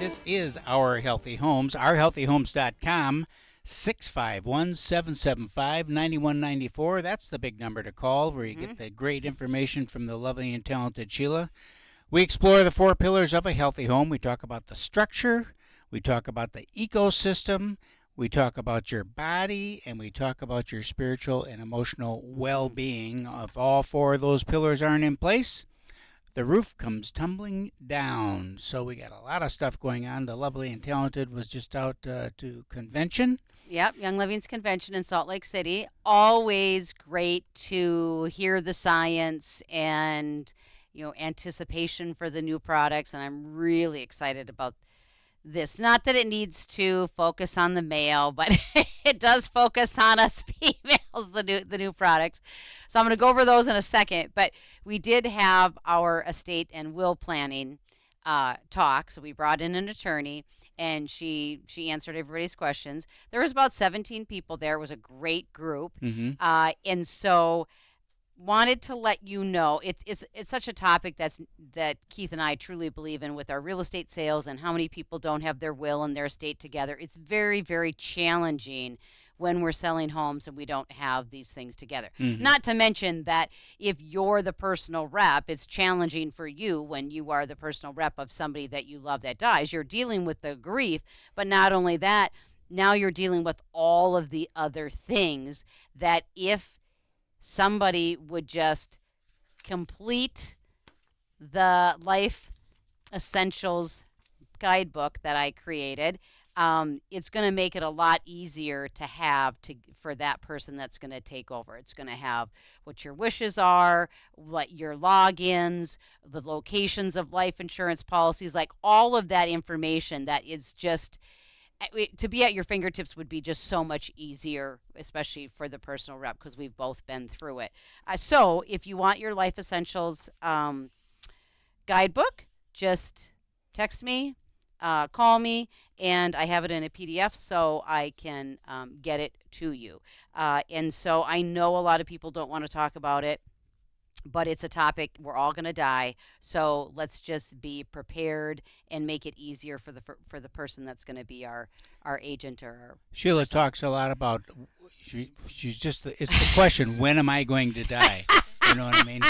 This is Our Healthy Homes, ourhealthyhomes.com, 651-775-9194. That's the big number to call where you get the great information from the lovely and talented Sheila. We explore the 4 pillars of a healthy home. We talk about the structure, we talk about the ecosystem, we talk about your body, and we talk about your spiritual and emotional well-being. If all 4 of those pillars aren't in place, the roof comes tumbling down. So we got a lot of stuff going on. The lovely and talented was just out to convention. Yep, Young Living's convention in Salt Lake City. Always great to hear the science and anticipation for the new products, and I'm really excited about this. Not that it needs to focus on the male, but it does focus on us females, the new products. So I'm going to go over those in a second, but we did have our estate and will planning talk. So we brought in an attorney, and she answered everybody's questions. There was about 17 people there. It was a great group. And so wanted to let you know it's such a topic that Keith and I truly believe in with our real estate sales and how many people don't have their will and their estate together. It's very, very challenging when we're selling homes and we don't have these things together. Not to mention that if you're the personal rep, it's challenging for you when you are the personal rep of somebody that you love that dies. You're dealing with the grief, but not only that, now you're dealing with all of the other things that if somebody would just complete the Life Essentials guidebook that I created, it's going to make it a lot easier to have for that person that's going to take over. It's going to have what your wishes are, what your logins, the locations of life insurance policies, like all of that information that is just to be at your fingertips would be just so much easier, especially for the personal rep, because we've both been through it. So if you want your Life Essentials guidebook, just text me, call me, and I have it in a PDF so I can get it to you. And so I know a lot of people don't want to talk about it, but it's a topic. We're all going to die, so let's just be prepared and make it easier for the person that's going to be our agent or our Sheila person. talks a lot about, she's just, it's the question, when am I going to die? You know what I mean?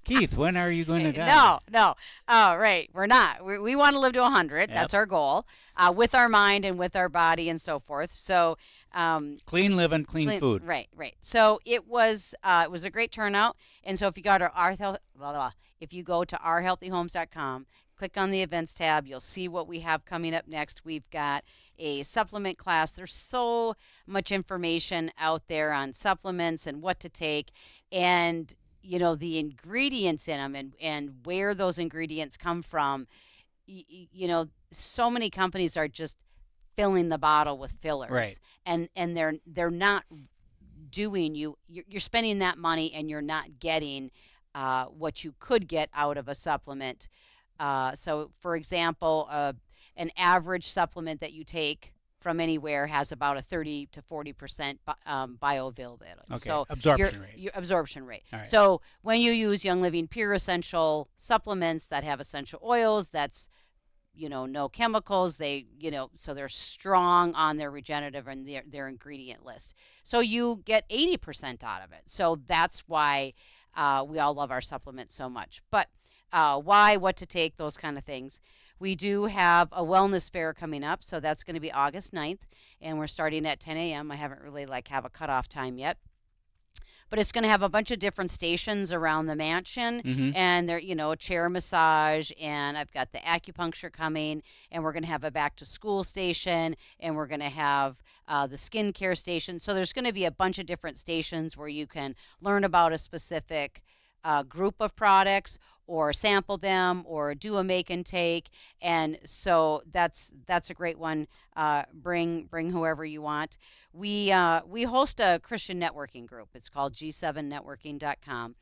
Keith, when are you going to die? No. Oh, right. We're not. We want to live to 100. Yep. That's our goal, with our mind and with our body and so forth. So clean living, clean food. Right. So it was a great turnout. And so if you go to ourhealthyhomes.com, click on the events tab, you'll see what we have coming up next. We've got a supplement class. There's so much information out there on supplements and what to take, and the ingredients in them and where those ingredients come from. So many companies are just filling the bottle with fillers, right? And they're not doing you're spending that money and you're not getting what you could get out of a supplement. So for example, an average supplement that you take from anywhere has about a 30 to 40% bioavailability. Okay. So absorption rate. Right. So when you use Young Living Pure Essential supplements that have essential oils, that's no chemicals. So they're strong on their regenerative and their ingredient list. So you get 80% out of it. So that's why we all love our supplements so much. But why, what to take, those kind of things. We do have a wellness fair coming up, so that's going to be August 9th, and we're starting at 10 a.m. I haven't really have a cutoff time yet. But it's going to have a bunch of different stations around the mansion, and there, a chair massage, and I've got the acupuncture coming, and we're going to have a back to school station, and we're going to have the skincare station. So there's going to be a bunch of different stations where you can learn about a specific group of products, or sample them, or do a make and take. And so that's a great one. Bring whoever you want. We host a Christian networking group. It's called G7networking.com.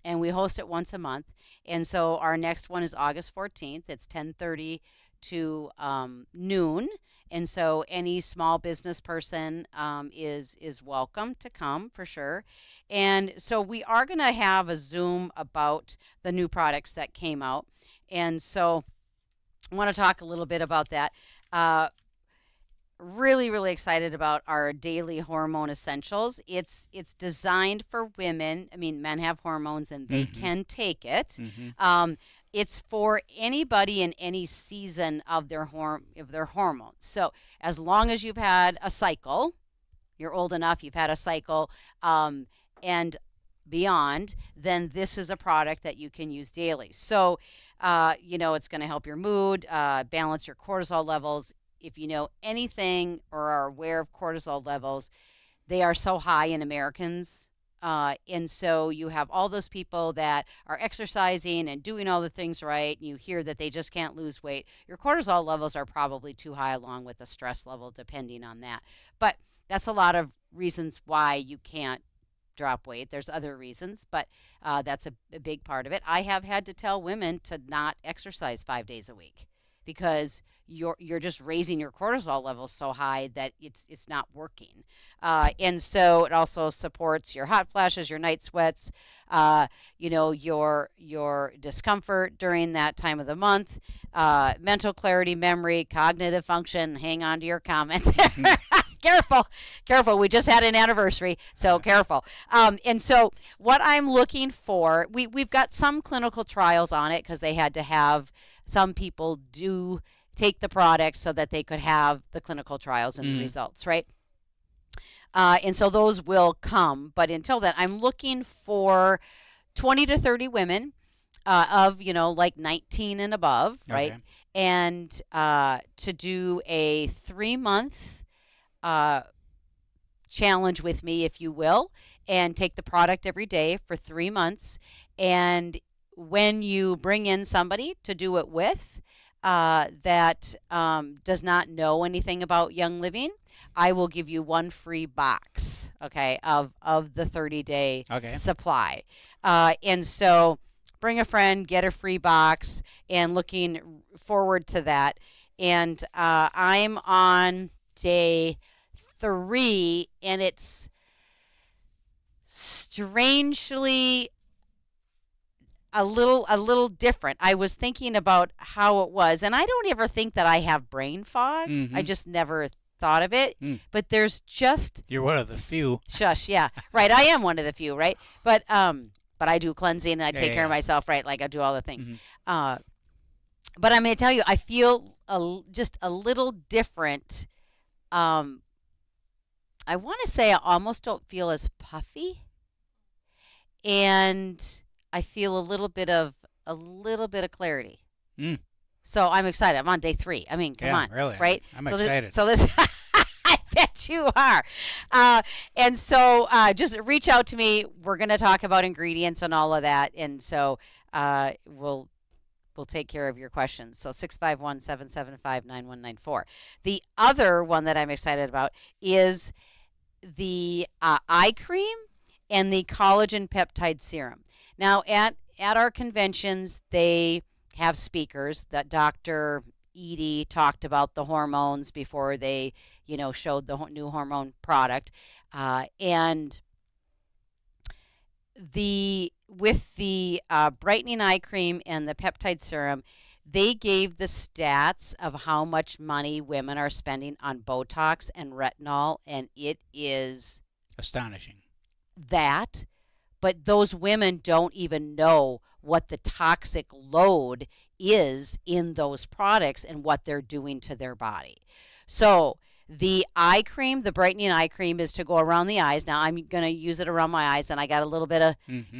And we host it once a month. And so our next one is August 14th. It's 10:30 to noon. And so any small business person is welcome to come for sure. And so we are going to have a Zoom about the new products that came out. And so I want to talk a little bit about that. Uh, really, really excited about our daily hormone essentials. It's designed for women. I mean, men have hormones and they Mm-hmm. can take it. Mm-hmm. It's for anybody in any season of their hormones. So as long as you've had a cycle, you're old enough, you've had a cycle, and beyond, then this is a product that you can use daily. So, it's going to help your mood, balance your cortisol levels. If you know anything or are aware of cortisol levels, they are so high in Americans. And so you have all those people that are exercising and doing all the things right, and you hear that they just can't lose weight. Your cortisol levels are probably too high, along with the stress level, depending on that. But that's a lot of reasons why you can't drop weight. There's other reasons, but that's a big part of it. I have had to tell women to not exercise 5 days a week because you're just raising your cortisol levels so high that it's not working. And so it also supports your hot flashes, your night sweats, your discomfort during that time of the month, mental clarity, memory, cognitive function. Hang on to your comment there. Careful. We just had an anniversary, so careful. And so what I'm looking for, we've got some clinical trials on it because they had to have some people do take the product so that they could have the clinical trials and the results, right? And so those will come. But until then, I'm looking for 20 to 30 women of, like 19 and above, right? Okay. And to do a 3-month challenge with me, if you will, and take the product every day for 3 months. And when you bring in somebody to do it with that does not know anything about Young Living, I will give you one free box, okay, of the 30-day supply. And so bring a friend, get a free box, and looking forward to that. And I'm on day 3, and it's strangely a little different. I was thinking about how it was, and I don't ever think that I have brain fog. Mm-hmm. I just never thought of it. But there's just You're one of the few. Shush, yeah. Right, I am one of the few, right? But I do cleansing and I take care of myself, right? Like I do all the things. But I'm going to tell you, I feel just a little different. I want to say I almost don't feel as puffy, and I feel a little bit of clarity. So I'm excited. I'm on day 3. I mean, come on, really, right? I'm excited. So this, I bet you are. And so just reach out to me. We're going to talk about ingredients and all of that, and so we'll take care of your questions. So 651-775-9194. The other one that I'm excited about is the eye cream and the collagen peptide serum. Now, at our conventions, they have speakers. That Dr. Edie talked about the hormones before they, showed the new hormone product. And with the brightening eye cream and the peptide serum, they gave the stats of how much money women are spending on Botox and retinol, and it is astonishing. That, but those women don't even know what the toxic load is in those products and what they're doing to their body. So the eye cream, the brightening eye cream, is to go around the eyes. Now I'm going to use it around my eyes, and I got a little bit of,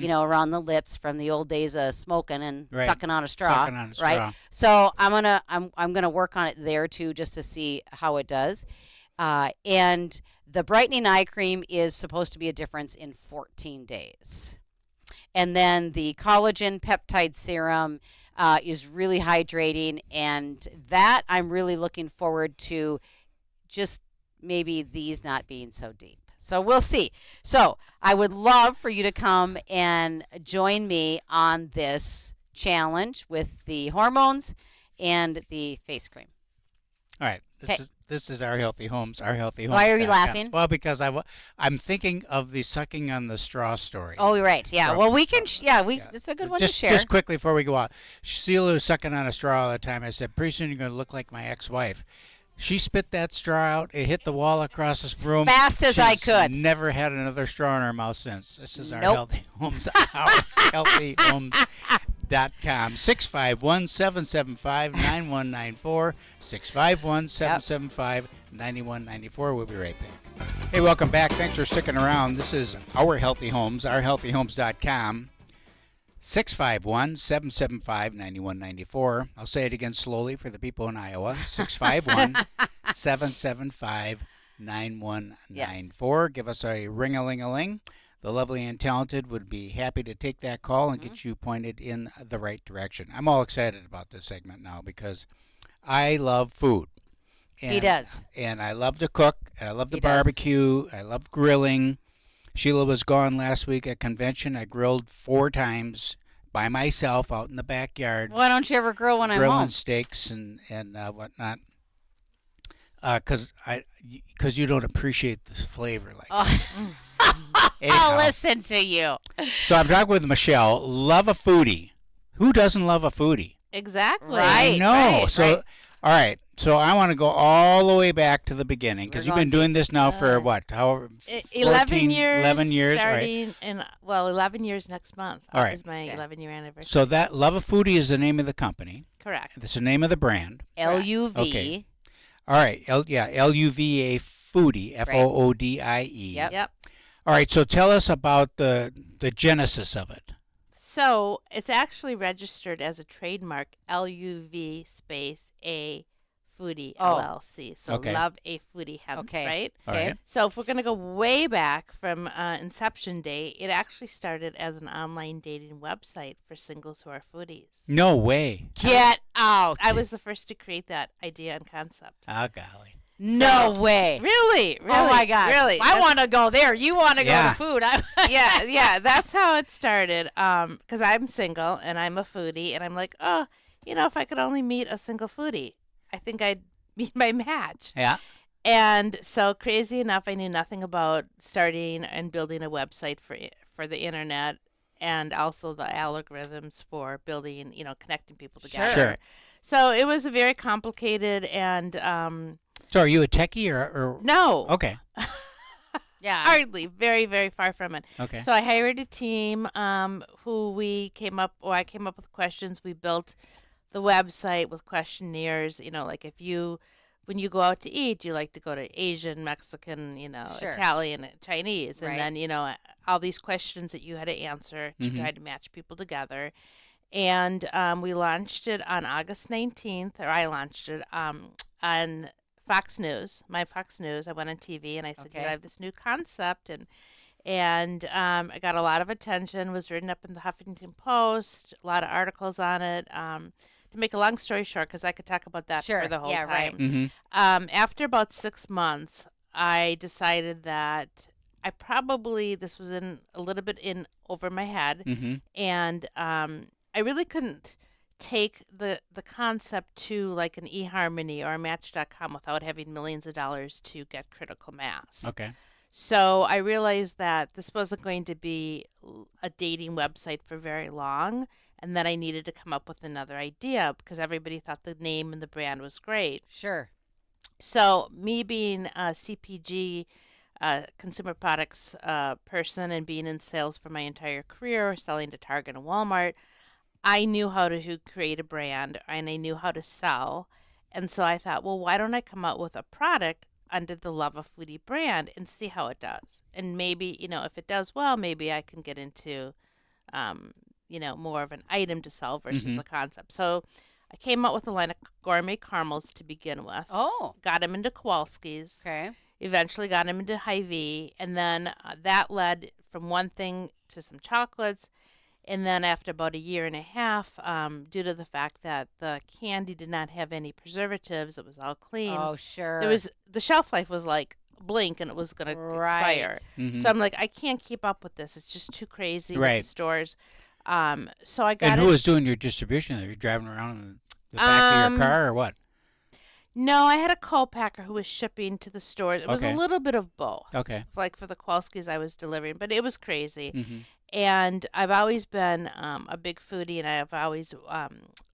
around the lips from the old days of smoking and sucking on a straw. Right? So I'm gonna work on it there too, just to see how it does. And the brightening eye cream is supposed to be a difference in 14 days. And then the collagen peptide serum is really hydrating, and that I'm really looking forward to, just maybe these not being so deep. So we'll see. So I would love for you to come and join me on this challenge with the hormones and the face cream. All right. This this is Our Healthy Homes, ourhealthyhomes.com. Why are you laughing? Well, because I'm thinking of the sucking on the straw story. Oh, you're right. Yeah. So- Well, we can. so- It's a good one just, to share. Just quickly before we go out, Sheila was sucking on a straw all the time. I said, pretty soon you're going to look like my ex-wife. She spit that straw out. It hit the wall across this room. Fast as I She's could. Never had another straw in her mouth since. This is Our Nope. Healthy Homes, ourhealthyhomes.com. 651-775-9194. 651-775-9194. We'll be right back. Hey, welcome back. Thanks for sticking around. This is Our Healthy Homes, ourhealthyhomes.com. 651-775-9194. I'll say it again slowly for the people in Iowa. 651-775-9194. Give us a ring-a-ling-a-ling. The lovely and talented would be happy to take that call and get you pointed in the right direction. I'm all excited about this segment now because I love food. He does. And I love to cook, and I love to He does. barbecue. I love grilling. Sheila was gone last week at convention. I grilled 4 times by myself out in the backyard, Why don't you ever grill when I'm grilling home? steaks and whatnot. Because you don't appreciate the flavor like that. Anyhow, I'll listen to you. so I'm talking with Michelle. Love a foodie. Who doesn't love a foodie? Exactly. Right. I know. right. All right. So I want to go all the way back to the beginning because We're you've been going doing this now for what? However, 11 14, years. 11 years, right. Starting in 11 years next month. All right. Is my Okay. 11-year anniversary. So that Love a Foodie is the name of the company. Correct. That's the name of the brand. LUV. Okay. All right. LUVA Foodie. FOODIE. Yep. All right. So tell us about the genesis of it. So it's actually registered as a trademark, LUV space A Foodie Oh. LLC. So Okay. Love a Foodie, hence, Okay. right? All Okay. right. So if we're going to go way back from inception day, it actually started as an online dating website for singles who are foodies. No way. Get out. I was the first to create that idea and concept. Oh, golly. No way. Really? Oh my God. Really? I want to go there. You want to Yeah. go to food. yeah, that's how it started. Because I'm single and I'm a foodie, and I'm like, oh, if I could only meet a single foodie, I think I'd meet my match. Yeah. And so, crazy enough, I knew nothing about starting and building a website for the internet, and also the algorithms for building, connecting people together. Sure. So it was a very complicated and So are you a techie or? no, Okay. Yeah. hardly, very, very far from it. Okay. So I hired a team who I came up with questions. We built the website with questionnaires, like when you go out to eat, you like to go to Asian, Mexican, Sure. Italian, Chinese, and Right. then, all these questions that you had to answer to Mhm. try to match people together. And we launched it on August 19th, or I launched it on Fox News, my Fox News. I went on TV and I said, Okay. I have this new concept, and I got a lot of attention. Was written up in the Huffington Post, a lot of articles on it. To make a long story short, because I could talk about that Sure. for the whole Yeah, time. right. Mm-hmm. After about 6 months, I decided that this was a little bit in over my head, Mm-hmm. and I really couldn't take the concept to like an eHarmony or a Match.com without having millions of dollars to get critical mass. Okay. So I realized that this wasn't going to be a dating website for very long, and that I needed to come up with another idea because everybody thought the name and the brand was great. Sure. So me being a CPG, consumer products person, and being in sales for my entire career, selling to Target and Walmart, I knew how to create a brand and I knew how to sell. And so I thought, well, why don't I come out with a product under the Love a Foodie brand and see how it does? And maybe, if it does well, maybe I can get into, more of an item to sell versus Mhm. a concept. So I came out with a line of gourmet caramels to begin with. Oh. Got them into Kowalski's. Okay. Eventually got them into Hy-Vee. And then that led from one thing to some chocolates. And then after about a year and a half, due to the fact that the candy did not have any preservatives, it was all clean. Oh, sure. The shelf life was like blink and it was going to expire. Mhm. So I'm like, I can't keep up with this. It's just too crazy with Right. the stores. So I got And it. who was doing your distribution? Are you driving around in the back of your car or what? No, I had a co-packer who was shipping to the stores. It was a Okay. little bit of both. Okay. Like for the Kowalskis I was delivering, but it was crazy. Mm-hmm. And I've always been a big foodie, and I've always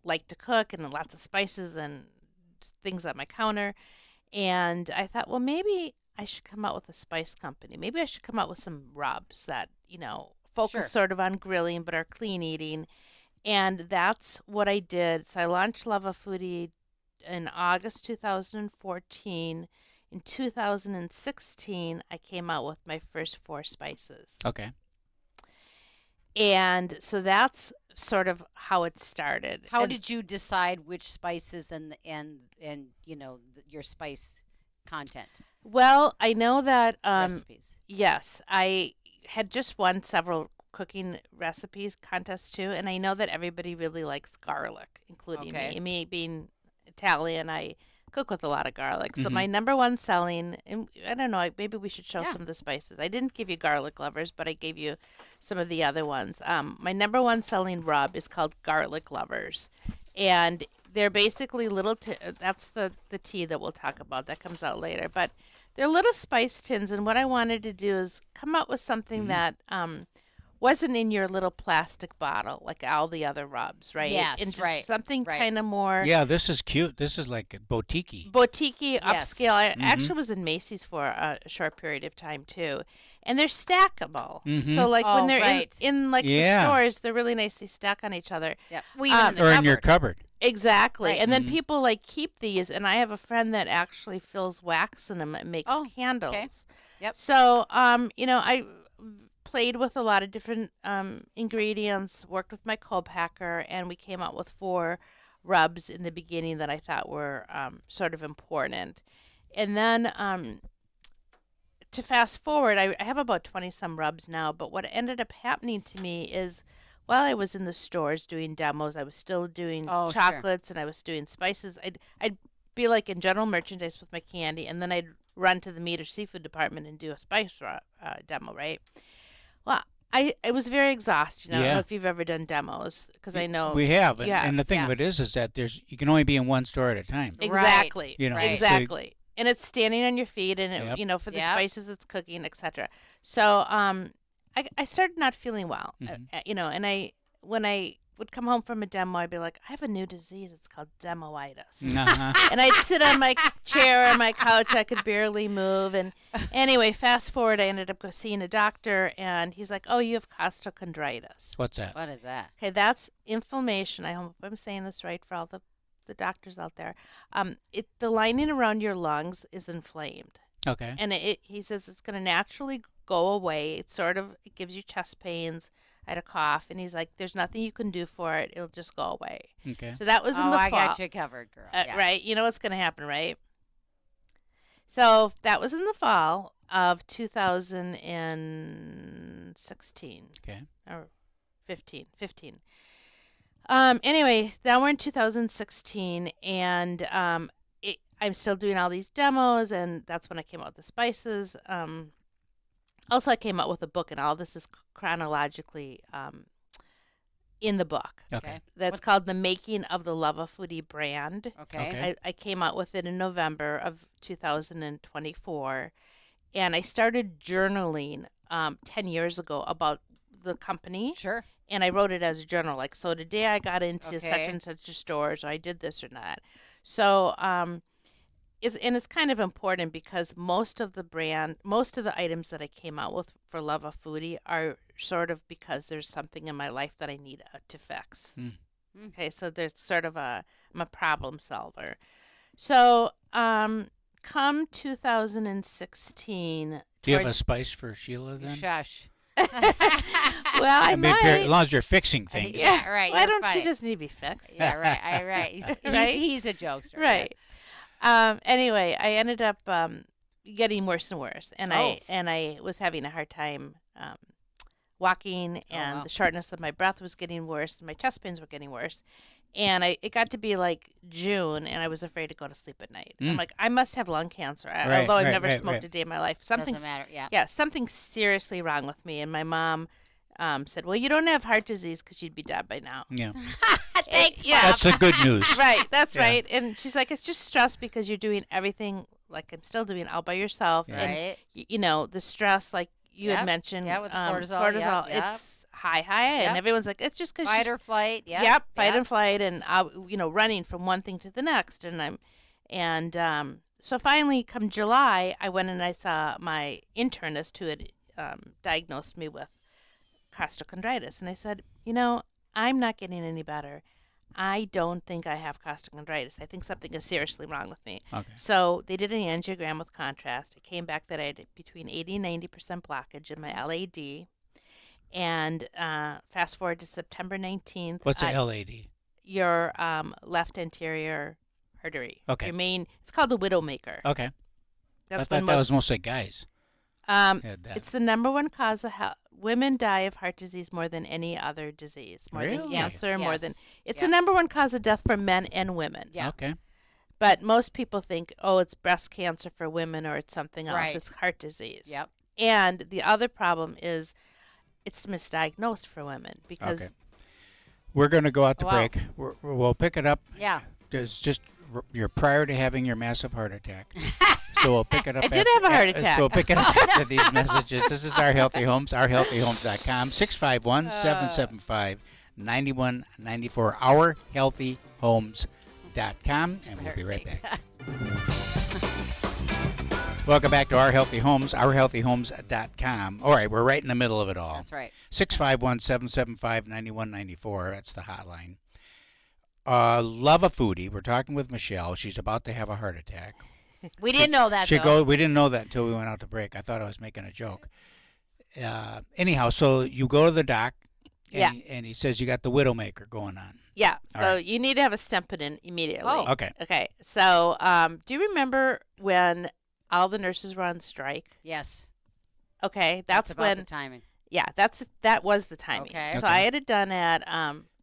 liked to cook and lots of spices and things on my counter. And I thought, well, maybe I should come out with a spice company. Maybe I should come out with some rubs that, focus Sure. sort of on grilling but are clean eating. And that's what I did. So I launched Lava Foodie in August 2014. In 2016, I came out with my first 4 spices. Okay. And so that's sort of how it started. How And- did you decide which spices and your spice content Well, I know that recipes? yes, I had just won several cooking recipes contests too, and I know that everybody really likes garlic, including Okay. me. Me being Italian, I cook with a lot of garlic. So Mhm. my number one selling, and I don't know, maybe we should show Yeah. some of the spices. I didn't give you garlic lovers, but I gave you some of the other ones. My number one selling rub is called garlic lovers, and they're basically little. That's the tea that we'll talk about. That comes out later, but they're little spice tins. And what I wanted to do is come up with something that wasn't in your little plastic bottle like all the other rubs, right? Yes, and just right, something right. kind of more Yeah, this is cute. This is like a boutique. boutique Yes. upscale. I Mhm. actually was in Macy's for a short period of time too, and they're stackable. Mhm. So like Oh, when they're right. in like Yeah. the stores, they're really nicely stacked on each other. Yeah. Well, even in the Or in your cupboard. cupboard. Exactly. Right. And then Mhm. people like keep these, and I have a friend that actually fills wax in them and makes Oh, candles. Yep. So I played with a lot of different ingredients, worked with my co-packer, and we came out with 4 rubs in the beginning that I thought were sort of important. And then to fast forward, I have about 20 some rubs now, but what ended up happening to me is while I was in the stores doing demos, I was still doing Oh, sure. chocolates and I was doing spices. I'd be like in general merchandise with my candy, and then I'd run to the meat or seafood department and do a spice demo, right? Well, I was very exhausting. I don't Yeah. know if you've ever done demos, because I know We have. Yeah. And the thing Yeah. of it is that you can only be in one store at a time. exactly, You know, Right. exactly. And it's standing on your feet, and Yep. for the Yep. spices, it's cooking, etc. So I started not feeling well, Mhm. and when I would come home from a demo, I'd be like, I have a new disease. It's called demoitis. Uh-huh. And I'd sit on my chair on my couch. I could barely move. And anyway, fast forward, I ended up seeing a doctor, and he's like, "Oh, you have costochondritis." What's that? What is that? Okay, that's inflammation. I hope I'm saying this right for all the doctors out there. The lining around your lungs is inflamed, Okay. and he says it's going to naturally go away. It gives you chest pains. I had a cough, and he's like, "There's nothing you can do for it. It'll just go away." Okay. So that was in Oh, the I fall. got you covered, girl. Yeah. Right? You know what's going to happen, right? So that was in the fall of 2016 Okay. or 15. Anyway, now we're in 2016, and I'm still doing all these demos, and that's when I came out with the spices. Also, I came out with a book, and all this is chronologically in the book. Okay. That's called The Making of the Lava Foodie Brand. Okay. Okay. I came out with it in November of 2024, and I started journaling 10 years ago about the company, Sure. and I wrote it as a journal. Like, so today I got into such Okay. and such a stores, or I did this or that. So it's kind of important because most of the items that I came out with for Lava Foodie are sort of because there's something in my life that I need to fix. Mm. Okay, so there's sort of I'm a problem solver. So come 2016. Do you have a towards- spice for Sheila then? Shush. Well, I I mean, as might. long as you're fixing things. Yeah, right. Why you're don't funny. you just need to be fixed? Yeah, right. Right. Right? He's a jokester. Right. Anyway, I ended up getting worse and worse, and I was having a hard time walking, and wow. the shortness of my breath was getting worse, and my chest pains were getting worse. And it got to be like June, and I was afraid to go to sleep at night. I'm Mm. like, I must have lung cancer, Right, although I've right, never right, smoked right. a day in my life. Doesn't matter. Yeah. Yeah, something's seriously wrong with me. And my mom said, well, you don't have heart disease because you'd be dead by now. Yeah. Thanks, Yeah. That's the good news. Right, that's Yeah. right. And she's like, it's just stress because you're doing everything like I'm still doing all by yourself. Yeah. And, Right. you know, the stress, like you Yep. had mentioned, Yeah, with the cortisol. Yep. it's high, and Yep. everyone's like, it's just because Fight or flight. Yep. Yep, fight Yep. and flight, and running from one thing to the next, so finally, come July, I went and I saw my internist who had diagnosed me with costochondritis, and I said, I'm not getting any better. I don't think I have costochondritis. I think something is seriously wrong with me. Okay. So they did an angiogram with contrast. It came back that I had between 80 and 90% blockage in my LAD. And fast forward to September 19th. What's a LAD? Your left anterior artery. Okay. Your main. It's called the widowmaker. Okay. I That's thought that was mostly guys. Had that. It's the number one cause of women die of heart disease more than any other disease, more than Really? cancer, more than. Yes. It's Yep. the number one cause of death for men and women. Yeah. Okay. But most people think, oh, it's breast cancer for women or it's something else. Right. It's heart disease. Yep. And the other problem is it's misdiagnosed for women because Okay. We're going to go out to Wow. break. We'll pick it up. Yeah. It's just you're prior to having your massive heart attack. So we'll pick it up. I did have a heart attack. So we'll pick it up after these messages. This is Our Healthy Homes, ourhealthyhomes.com, 651-775-9194, ourhealthyhomes.com, and we'll be right back. Welcome back to Our Healthy Homes, ourhealthyhomes.com. All right, we're right in the middle of it all. That's right. 651-775-9194. That's the hotline. Love a foodie. We're talking with Michelle. She's about to have a heart attack. We didn't know that, though. We didn't know that until we went out to break. I thought I was making a joke. Anyhow, so you go to the doc, and he says you got the widowmaker going on. Yeah. All So right. you need to have a stent put in immediately. Oh. Okay. Okay. So do you remember when all the nurses were on strike? Yes. Okay. That's That's about when. the timing. Yeah. That was the timing. Okay. So Okay. I had it done at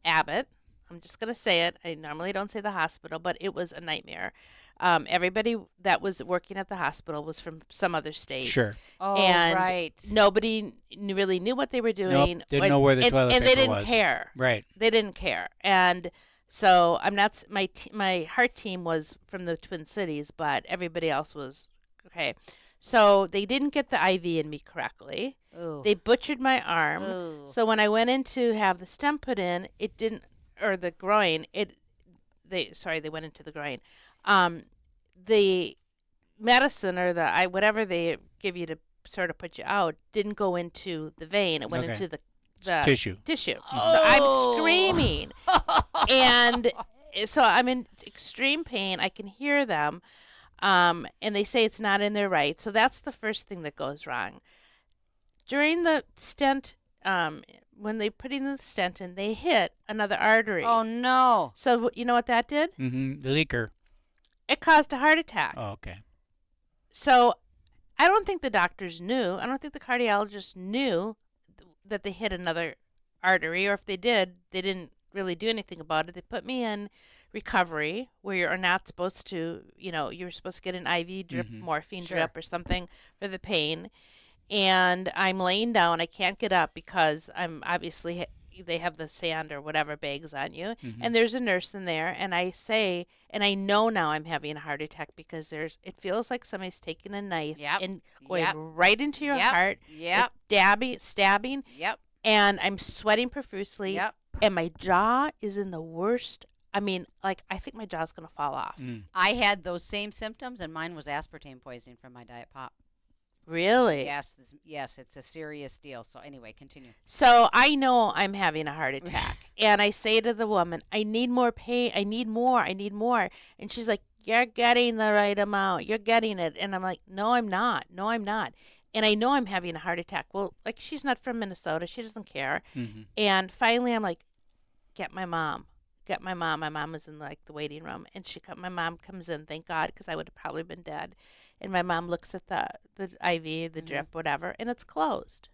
Abbott. I'm just gonna say it. I normally don't say the hospital, but it was a nightmare. Everybody that was working at the hospital was from some other state. Sure. Oh, And right. Nobody really knew what they were doing. didn't know where the toilet and they paper didn't was. care. Right. They didn't care. And so I'm not my heart team was from the Twin Cities, but everybody else was okay. So they didn't get the IV in me correctly. Ooh. They butchered my arm. Ooh. So when I went in to have the stent put in, it didn't, or the groin. They went into the groin. The medicine or whatever they give you to sort of put you out didn't go into the vein. It went Okay. into the Tissue. So Oh. I'm screaming, and so I'm in extreme pain. I can hear them, and they say it's not in there right. So that's the first thing that goes wrong. During the stent, when they put in the stent in, they hit another artery. Oh, no. So you know what that did? Mm-hmm. The leaker. It caused a heart attack. Oh, okay. So I don't think the doctors knew. I don't think the cardiologist knew that they hit another artery, or if they did, they didn't really do anything about it. They put me in recovery where you're not supposed to, you're supposed to get an IV drip, Mhm. morphine Sure. drip or something for the pain. And I'm laying down. I can't get up because I'm obviously they have the sand or whatever bags on you. Mhm. And there's a nurse in there, and I say, and I know now I'm having a heart attack because it feels like somebody's taking a knife Yep. and going Yep. right into your Yep. heart, Yep. like stabbing, Yep. and I'm sweating profusely, Yep. and my jaw is in the worst. I mean, like I think my jaw's gonna fall off. Mm. I had those same symptoms, and mine was aspartame poisoning from my diet pop. Really? Yes, it's a serious deal. So anyway, continue. So I know I'm having a heart attack, and I say to the woman, I need more pain. I need more. And she's like, you're getting the right amount. You're getting it. And I'm like, no, I'm not. And I know I'm having a heart attack. Well, like she's not from Minnesota. She doesn't care. Mm-hmm. And finally I'm like, get my mom. My mom was in like the waiting room, and my mom comes in, thank God, because I would have probably been dead. And my mom looks at the IV, the drip, whatever, and it's closed.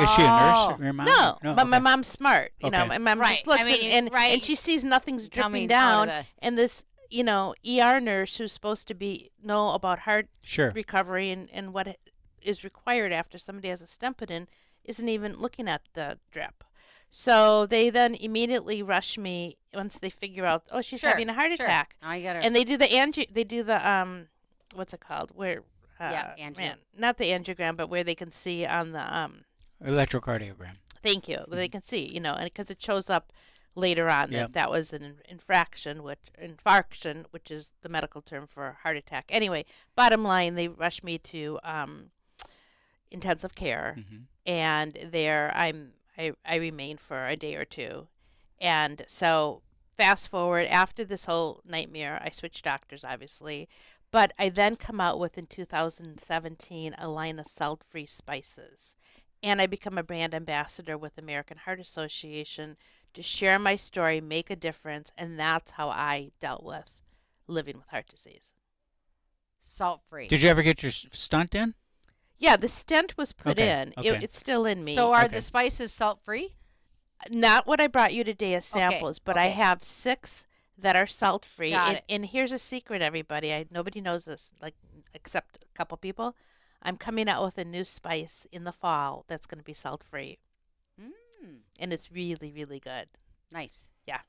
Is she a nurse? Oh. Your mom? No, but my okay. mom's smart. Okay. My mom Right. just looks I mean, and right. she sees nothing's Coming dripping down. out of And this, ER nurse who's supposed to know about heart Sure. recovery and what is required after somebody has a stent put in isn't even looking at the drip. So they then immediately rush me once they figure out, oh, she's having a heart attack. I got her. And they do the what's it called? Where not the angiogram, but where they can see on the Electrocardiogram. Thank you. They can see, and because it shows up later on that was an infarction, which is the medical term for heart attack. Anyway, bottom line, they rush me to intensive care, and there I remained for a day or two, and so fast forward after this whole nightmare, I switched doctors, obviously, but I then come out with in 2017 a line of salt-free spices, and I become a brand ambassador with American Heart Association to share my story, make a difference, and that's how I dealt with living with heart disease. Salt-free. Did you ever get your stunt in? Yeah, the stent was put in. Okay. It's still in me. So are the spices salt-free? Not what I brought you today as samples, but I have 6 that are salt-free. And here's a secret, everybody. Nobody knows this, except a couple people. I'm coming out with a new spice in the fall that's going to be salt-free. And it's really, really good. Nice. Yeah.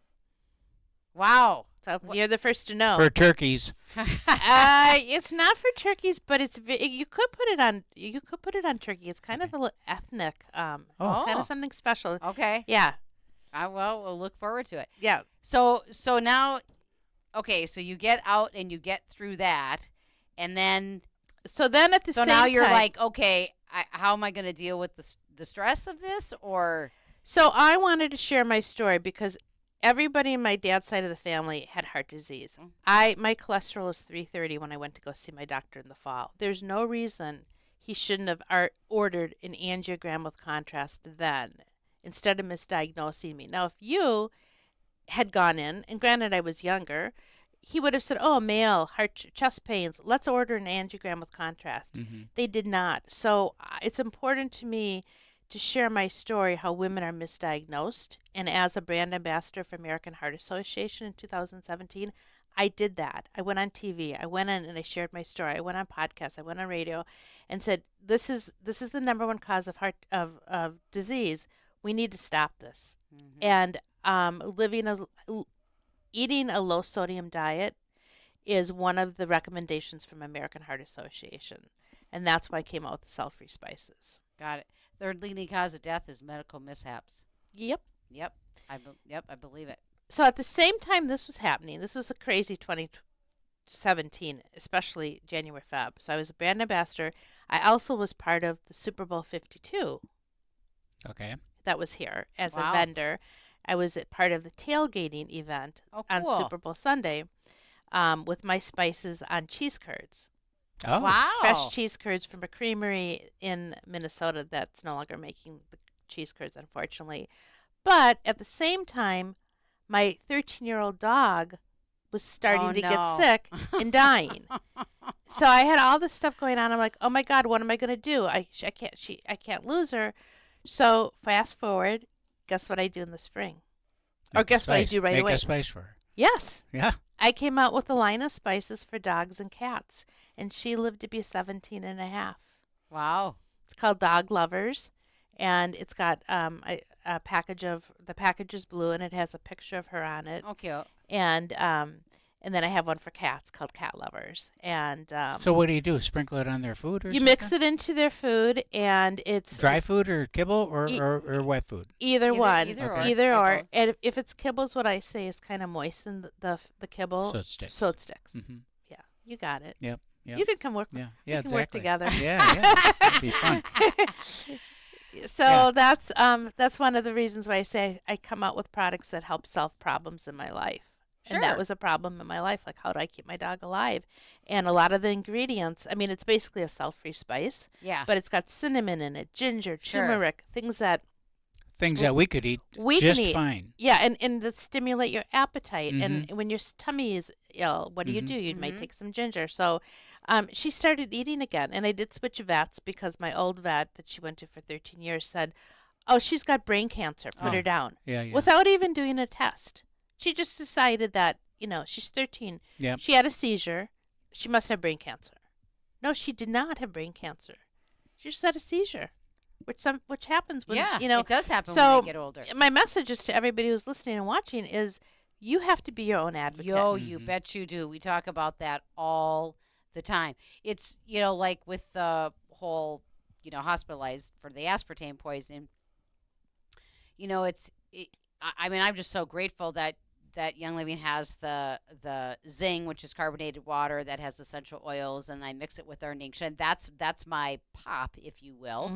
Wow. So you're the first to know. For turkeys. It's not for turkeys, but you could put it on. You could put it on turkey. It's kind of a little ethnic. It's kind of something special. Okay. Yeah. Well, we'll look forward to it. Yeah. So now, okay. So you get out and you get through that, and then. So then at the same time. So now you're like, okay, how am I going to deal with the stress of this, or? So I wanted to share my story because everybody in my dad's side of the family had heart disease. My cholesterol was 330 when I went to go see my doctor in the fall. There's no reason he shouldn't have ordered an angiogram with contrast then instead of misdiagnosing me. Now, if you had gone in, and granted I was younger, he would have said, oh, male, chest pains, let's order an angiogram with contrast. They did not. So it's important to me to share my story, how women are misdiagnosed. And as a brand ambassador for American Heart Association in 2017, I did that. I went on TV. I went in and I shared my story. I went on podcasts. I went on radio and said, this is the number one cause of of disease. We need to stop this. And eating a low sodium diet is one of the recommendations from American Heart Association. And that's why I came out with the salt-free spices. Got it. Third leading cause of death is medical mishaps. Yep. I believe it. So at the same time this was happening, this was a crazy 2017, especially January, Feb. So I was a brand ambassador. I also was part of the Super Bowl 52. Okay. That was here as a vendor. I was part of the tailgating event on Super Bowl Sunday with my spices on cheese curds. Oh. Wow. Fresh cheese curds from a creamery in Minnesota that's no longer making the cheese curds, unfortunately. But at the same time, my 13-year-old dog was starting to get sick and dying. So I had all this stuff going on. I'm like, oh my God, what am I going to do? I can't lose her. So fast forward, guess what I do in the spring? Guess what I do right away? Make a spice for her. Yes. Yeah. I came out with a line of spices for dogs and cats, and she lived to be 17 and a half. Wow. It's called Dog Lovers, and it's got a package of, the package is blue, and it has a picture of her on it. Oh, cute. And then I have one for cats called Cat Lovers. And so what do? Sprinkle it on their food or you something? mix it into their food, and it's dry food or kibble or wet food? Either one. Either or. And if it's kibbles, what I say is kind of moisten the kibble. So it sticks. Mm-hmm. Yeah, you got it. Yep. You could come work. Yeah, we can exactly. work together. Yeah. It'd be fun. So that's one of the reasons why I say I come out with products that help solve problems in my life. Sure. And that was a problem in my life. Like, how do I keep my dog alive? And a lot of the ingredients, I mean, it's basically a salt-free spice. Yeah. But it's got cinnamon in it, ginger, turmeric, things that we could eat fine. Yeah, and that stimulate your appetite. And when your tummy is ill, what do? You might take some ginger. So she started eating again. And I did switch vets because my old vet that she went to for 13 years said, oh, she's got brain cancer. Put her down. Yeah. Without even doing a test. She just decided that, she's 13. Yeah. She had a seizure. She must have brain cancer. No, she did not have brain cancer. She just had a seizure. which happens when Yeah, you know. it does happen when So they get older. my message is to everybody who's listening and watching is you have to be your own advocate. Yo, you bet you do. We talk about that all the time. It's, like with the whole, hospitalized for the aspartame poison, I mean, I'm just so grateful that Young Living has the Zing, which is carbonated water that has essential oils, and I mix it with our Ningxia. That's my pop, if you will.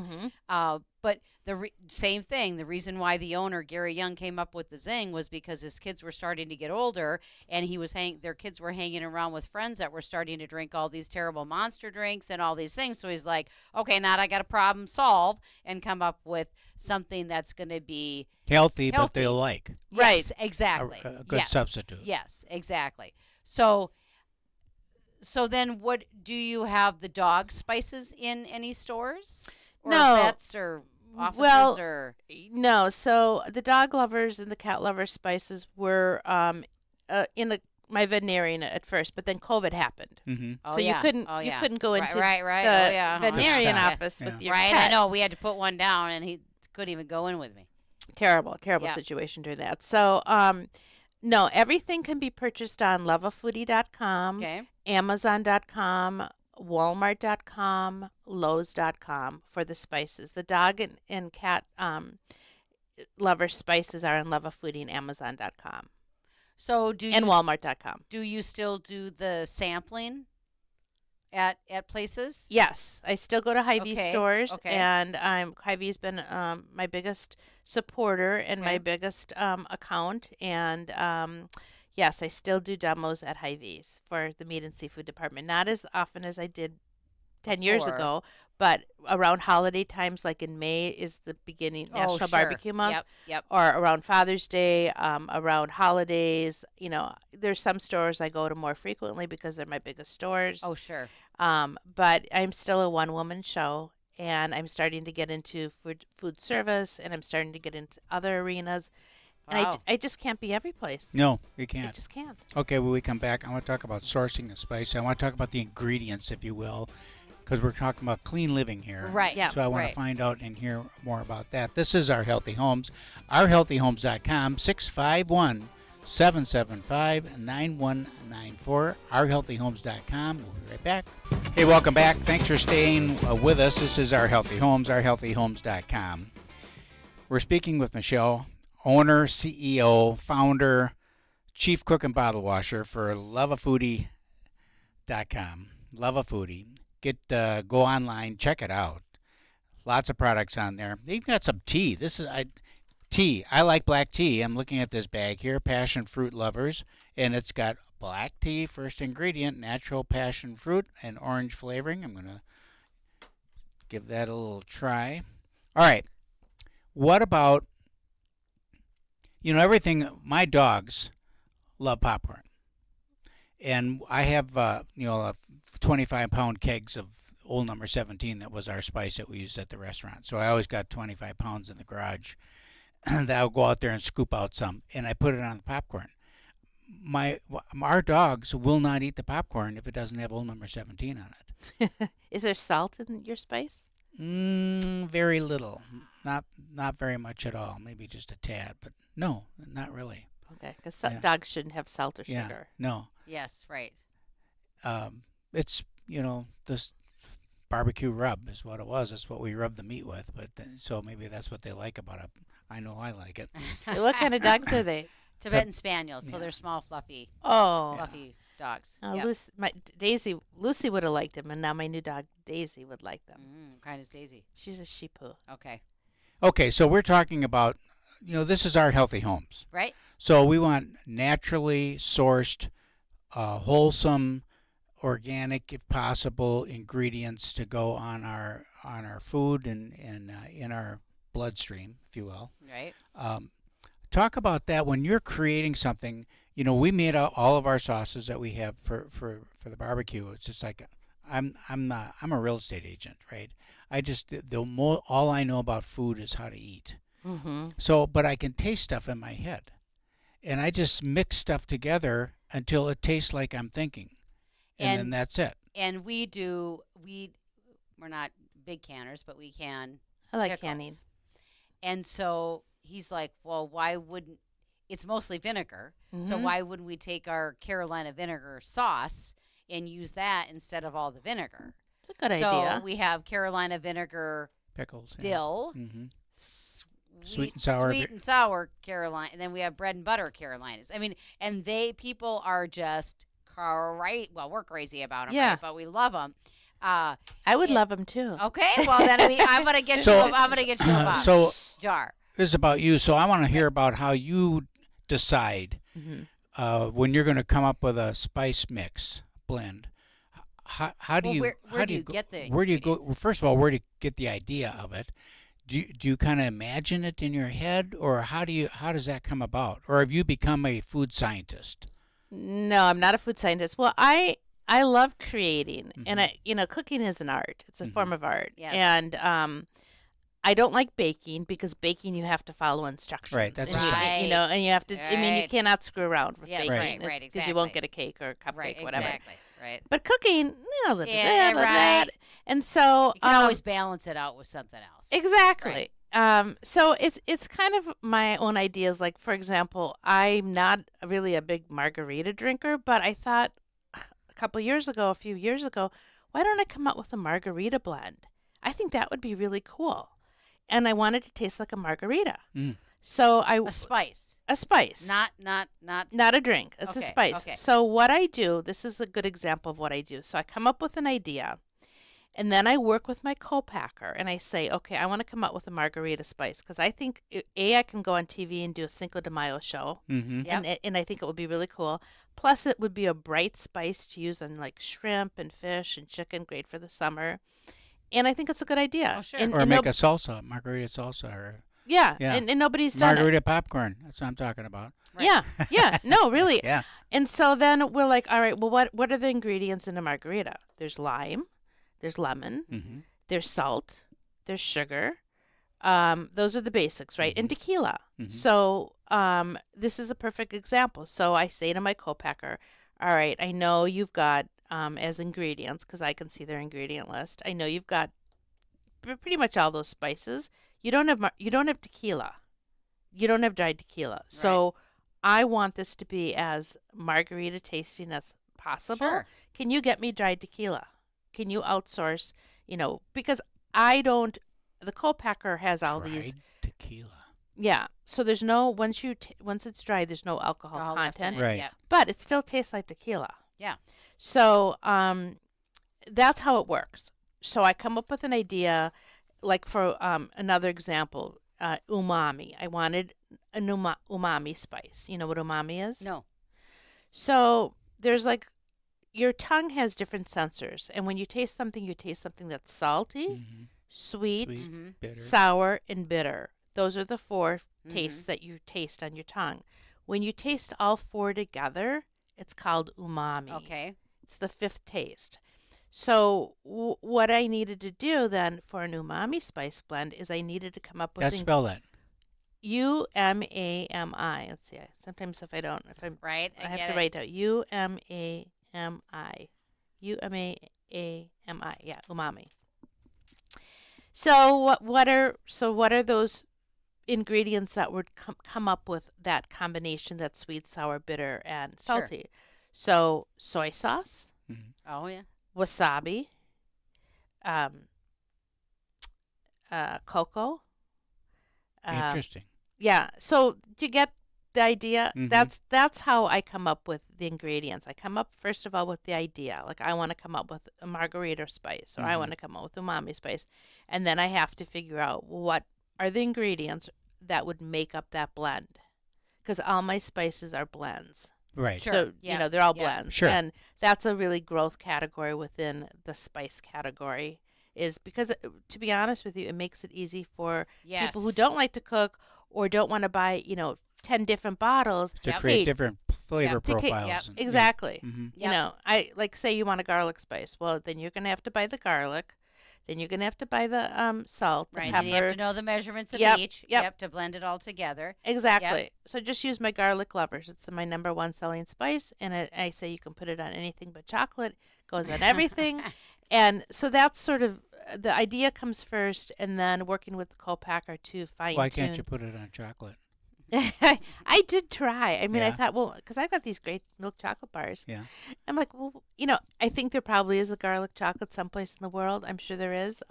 But the same thing. The reason why the owner Gary Young came up with the Zing was because his kids were starting to get older, and their kids were hanging around with friends that were starting to drink all these terrible monster drinks and all these things. So he's like, okay, now I got a problem solved, and come up with something that's going to be healthy, but they'll like. Right, Yes, exactly. A good substitute. Yes, exactly. So then what do you have the dog spices in any stores? Or No. vets or offices Well, or No, so the dog lovers and the cat lovers spices were in my veterinarian at first, but then COVID happened. Mm-hmm. Oh, So yeah. you Oh, yeah. couldn't go into right. the Oh, yeah. veterinarian Yeah. office with Yeah. your right, pet. I know. We had to put one down and he couldn't even go in with me. Terrible Yeah. situation during that. So no, everything can be purchased on loveafoodie.com, Okay. Amazon.com, Walmart.com, Lowe's.com for the spices. The dog and cat lover spices are on Loveafoodie and Amazon.com So do you and Walmart.com. do you still do the sampling at places? Yes, I still go to Hy-Vee Okay, stores, okay. and Hy-Vee's been my biggest supporter and Okay. my biggest account. And yes, I still do demos at Hy-Vee's for the meat and seafood department. Not as often as I did 10 years Before. ago, but around holiday times, like in May is the beginning National sure. Barbecue Month. Yep. Or around Father's Day, around holidays. There's some stores I go to more frequently because they're my biggest stores. Oh, sure. But I'm still a one-woman show, and I'm starting to get into food service, and I'm starting to get into other arenas. And Wow. I just can't be every place. No, you I can't. just can't. Okay, when we come back, I want to talk about sourcing the spice. I want to talk about the ingredients, if you will, because we're talking about clean living here. Right. Yeah. So I want right. to find out and hear more about that. This is Our Healthy Homes, ourhealthyhomes.com, 651-775-9194, ourhealthyhomes.com. We'll be right back. Hey, welcome back. Thanks for staying with us. This is Our Healthy Homes, ourhealthyhomes.com. We're speaking with Michelle, owner, CEO, founder, chief cook and bottle washer for loveafoodie.com. Love a Foodie. Go online, check it out. Lots of products on there. They've got some tea. Tea. I like black tea. I'm looking at this bag here, passion fruit lovers, and it's got black tea, first ingredient, natural passion fruit and orange flavoring. I'm going to give that a little try. All right. What about, everything, my dogs love popcorn. And I have, 25-pound kegs of Old Number 17 that was our spice that we used at the restaurant. So I always got 25 pounds in the garage. And I'll go out there and scoop out some, and I put it on the popcorn. Our dogs will not eat the popcorn if it doesn't have Old Number 17 on it. Is there salt in your spice? Very little. Not very much at all. Maybe just a tad, but no, not really. Okay, because Yeah. dogs shouldn't have salt or Yeah, sugar. no. Yes, right. It's, this barbecue rub is what it was. That's what we rub the meat with. But so maybe that's what they like about it. I know I like it. What kind of dogs are they? Tibetan Spaniels, so Yeah. they're small, fluffy, Oh, fluffy dogs. Oh, Yep. Lucy would have liked them, and now my new dog Daisy would like them. Kind of Daisy. She's a sheepoo. Okay. Okay, so we're talking about, this is Our Healthy Homes. Right? So we want naturally sourced, wholesome, organic, if possible, ingredients to go on our food and in our bloodstream, if you will. Right. Talk about that when you're creating something. We made all of our sauces that we have for the barbecue. It's just like I'm a real estate agent, right? I just all I know about food is how to eat. Mm-hmm. So, but I can taste stuff in my head, and I just mix stuff together until it tastes like I'm thinking, and then that's it. And we're not big canners, but we can I like canning. And so he's like, well, why wouldn't it's mostly vinegar. So Mhm. why wouldn't we take our Carolina vinegar sauce and use that instead of all the vinegar? It's a good So idea. we have Carolina vinegar Pickles. Yeah. dill, Mm-hmm. sweet, and sour sweet and sour Carolina, and then we have bread and butter Carolinas. I mean, and people are just we're crazy about them, Yeah. right? But we love them. I would love them too. Okay, well then I'm gonna get So- you. I'm gonna get you a box So jar. this is about you. So I want to hear about how you decide Mhm. when you're going to come up with a spice mix blend. How do Well, you where do you go, get the where do you go? ingredients? Well, first of all, where do you get the idea of it? Do you kind of imagine it in your head, or how does that come about? Or have you become a food scientist? No, I'm not a food scientist. Well, I love creating, and cooking is an art. It's a form of art. Yes. And I don't like baking because baking you have to follow instructions. Right, that's and a science. and you have to. I mean, you Right. cannot screw around with Yes, baking. right, Because you won't exactly. get a cake or a cupcake, Right, whatever. exactly. Right. But cooking, Yeah, that. right. And so You can always balance it out with something else. exactly. So it's kind of my own ideas. Like, for example, I'm not really a big margarita drinker, but I thought a few years ago, why don't I come up with a margarita blend? I think that would be really cool. And I wanted to taste like a margarita. Mm. So A spice, a spice. not Not a drink. It's a Okay, spice. okay. So what I do, this is a good example of what I do. So I come up with an idea, and then I work with my co-packer, and I say, okay, I want to come up with a margarita spice because I think I can go on TV and do a Cinco de Mayo show, Mm-hmm. Yep. and I think it would be really cool. Plus, it would be a bright spice to use on like shrimp and fish and chicken, great for the summer. And I think it's a good idea. Oh, sure. And, Or and make a salsa, margarita salsa, or yeah, Yeah. And nobody's done it. margarita popcorn. That's what I'm talking about. Right. Yeah, no, really. Yeah. And so then we're like, all right, well, what are the ingredients in a margarita? There's lime, there's lemon, Mm-hmm. there's salt, there's sugar. Those are the basics, right? And tequila. Mhm. So this is a perfect example. So I say to my co-packer, all right, I know you've got as ingredients, because I can see their ingredient list. I know you've got pretty much all those spices. You don't have tequila. You don't have dried tequila. So I want this to be as margarita tasting as possible. Sure. Can you get me dried tequila? Can you outsource, because I don't, the co-packer has all these. Dried tequila. Yeah. So there's no, once it's dried, there's no alcohol All left in content, it, Right. Yep. but it still tastes like tequila. Yeah. So that's how it works. So I come up with an idea, like for another example, umami. I wanted an umami spice. You know what umami is? No. So there's like, your tongue has different sensors, and when you taste something that's salty, Mm-hmm. sweet, Sweet, Mm-hmm. bitter. sour, and bitter. Those are the four Mhm. tastes that you taste on your tongue. When you taste all four together, it's called umami. Okay. It's the fifth taste. So what I needed to do then for an umami spice blend is I needed to come up with Spell that. UMAMI. Let's see. Sometimes if I'm Right. I have get to it. write out UMAMI. UMAMI. Yeah, umami. So what are those ingredients that would come up with that combination that's sweet, sour, bitter, and Sure. salty? So soy sauce, Mhm. Oh yeah. wasabi, cocoa. Interesting. Yeah. So do you get the idea? Mhm. That's how I come up with the ingredients. I come up first of all with the idea. Like I want to come up with a margarita spice, or I Mhm. want to come up with umami spice, and then I have to figure out what are the ingredients that would make up that blend, because all my spices are blends. Right. Sure. So Yep. they're all Yep. blends, Sure. and that's a really growth category within the spice category. Is because to be honest with you, it makes it easy for Yes. people who don't like to cook or don't want to buy 10 different bottles. To Yep. create Hey, different flavor to ca- profiles. yep, and- Exactly. Yeah. Mhm. Yep. I like say you want a garlic spice. Well, then you're gonna have to buy the garlic. Then you're gonna have to buy the salt, the Right. pepper. And you have to know the measurements of Yep, each. yep. To blend it all together. Exactly. So just use my garlic lovers. It's my number one selling spice, and I say you can put it on anything but chocolate. Goes on everything, and so that's sort of the idea comes first, and then working with the co-packer to fine-tune. Why can't you put it on chocolate? I did try. I mean, I Yeah. thought, well, because I've got these great milk chocolate bars. Yeah. I'm like, well, you know, I think there probably is a garlic chocolate someplace in the world. I'm sure there is.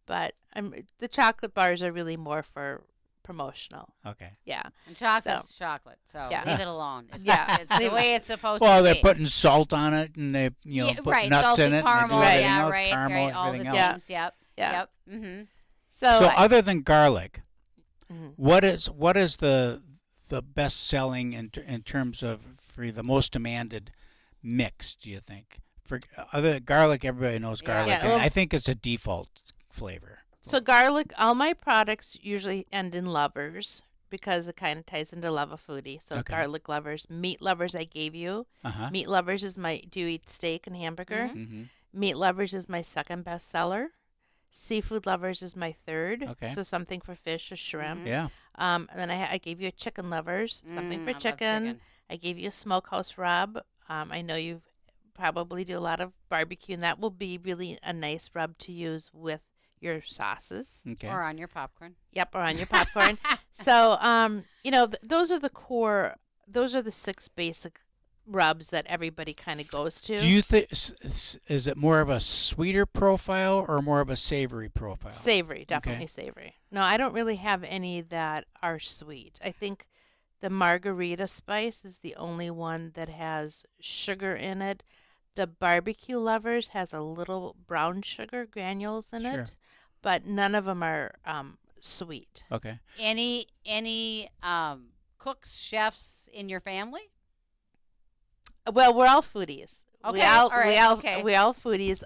But the chocolate bars are really more for promotional. Okay. Yeah. And chocolate's chocolate, so Yeah. leave it alone. It's, Yeah. it's the way it's supposed Well, to they're be. putting salt on it, and they put right, nuts salty in it, caramel, and they do everything yeah, else, right, caramel, right, all the everything Yeah. things, yep, Yeah. yep, mm-hmm. So, So I- other than garlic, Mhm. what is the best selling in terms of for the most demanded mix? Do you think for other garlic? Everybody knows Yeah. garlic. Yeah, and well- I think it's a default flavor. So garlic, all my products usually end in lovers because it kind of ties into love of foodie. So Okay. garlic lovers, meat lovers I gave you. Uh-huh. Meat lovers is my, do you eat steak and hamburger? Mhm. Mm-hmm. Meat lovers is my second best seller. Seafood lovers is my third. Okay. So something for fish or shrimp. Mhm. Yeah. And then I gave you a chicken lovers, something I for love chicken. I gave you a smokehouse rub. I know you probably do a lot of barbecue, and that will be really a nice rub to use with your sauces. Okay. Or on your popcorn. Yep, or on your popcorn. So, you know, those are the core. Those are the 6 basic rubs that everybody kind of goes to. Do you think is it more of a sweeter profile or more of a savory profile? Savory, definitely savory. No, I don't really have any that are sweet. I think the margarita spice is the only one that has sugar in it. The barbecue lovers has a little brown sugar granules in Sure. it, but none of them are sweet. Okay. Any cooks, chefs in your family? Well, we're all foodies. Okay, all right, okay. We all foodies.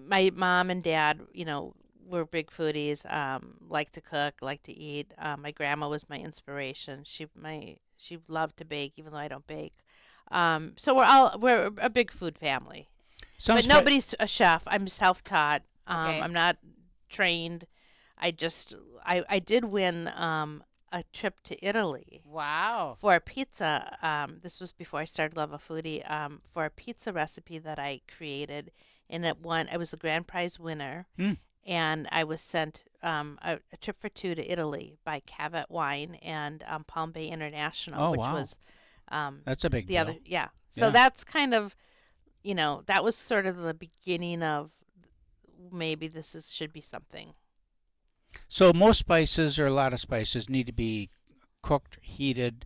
My mom and dad, you know, were big foodies. Like to cook, like to eat. My grandma was my inspiration. She loved to bake, even though I don't bake. So we're a big food family. Sounds But nobody's a chef. I'm self-taught. Okay. I'm not trained. I did win a trip to Italy Wow. for a pizza. This was before I started Love of Foodie. For a pizza recipe that I created, and it won. I was a grand prize winner, and I was sent a trip for 2 to Italy by Cavett Wine and Palm Bay International, Oh, which wow. was That's a big the deal. other. Yeah. So Yeah. that's kind of, you know, that was sort of the beginning of maybe should be something. So most spices or a lot of spices need to be cooked, heated,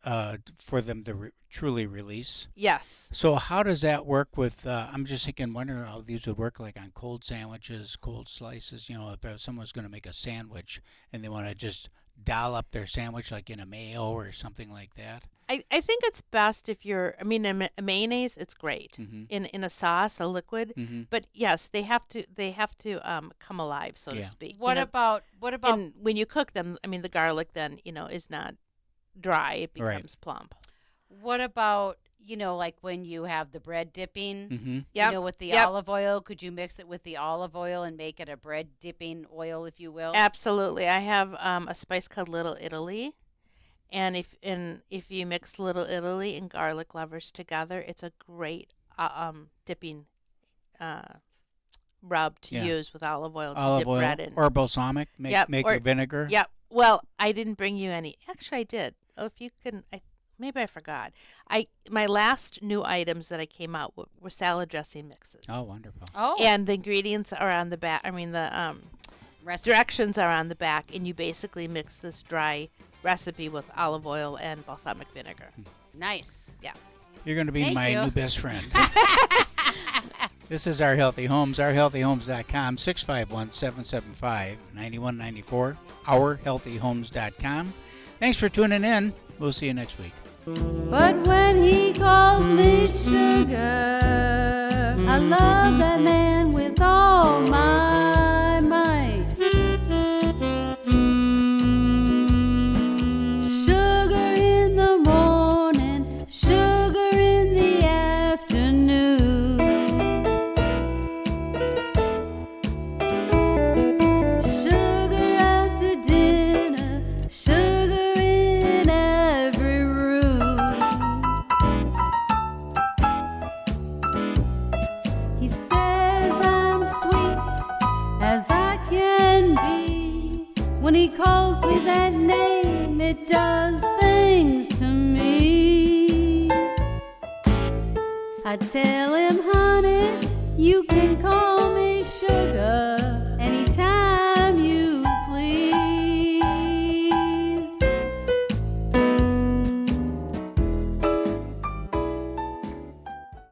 for them to truly release. Yes. So how does that work with? I'm just wondering how these would work, like on cold sandwiches, cold slices. You know, if someone's going to make a sandwich and they want to just doll up their sandwich like in a mayo or something like that. I think it's best if you're. I mean, in a mayonnaise, it's great. Mm-hmm. In a sauce, a liquid. Mm-hmm. But yes, they have to come alive, so Yeah. to speak. What You know, about and when you cook them? I mean, the garlic then is not dry; it Right. becomes plump. what about like when you have the bread dipping? Mm-hmm. Yep. With the Yep. olive oil, could you mix it with the olive oil and make it a bread dipping oil, if you will? Absolutely, I have a spice called Little Italy, and if you mix Little Italy and garlic lovers together, it's a great dipping rub to Yeah. use with olive oil to Olive dip oil bread in. or balsamic. Make Yep, make or- a vinegar. Yep. Well, I didn't bring you any. Actually, I did. Oh, if you can, maybe I forgot. My last new items that I came out were salad dressing mixes. Oh, wonderful. Oh, And the ingredients are on the back. I mean, the recipe. directions are on the back, and you basically mix this dry recipe with olive oil and balsamic vinegar. Nice. You're going to be Thank my you. new best friend. This is Our Healthy Homes, ourhealthyhomes.com, 651-775-9194, ourhealthyhomes.com. Thanks for tuning in. We'll see you next week. But when he calls me sugar, I love that man with all my might. Sugar in the morning, sugar in the afternoon. Sugar after dinner, sugar in every room. He says I'm sweet, me that name, it does things to me. I tell him, honey, you can call me sugar anytime.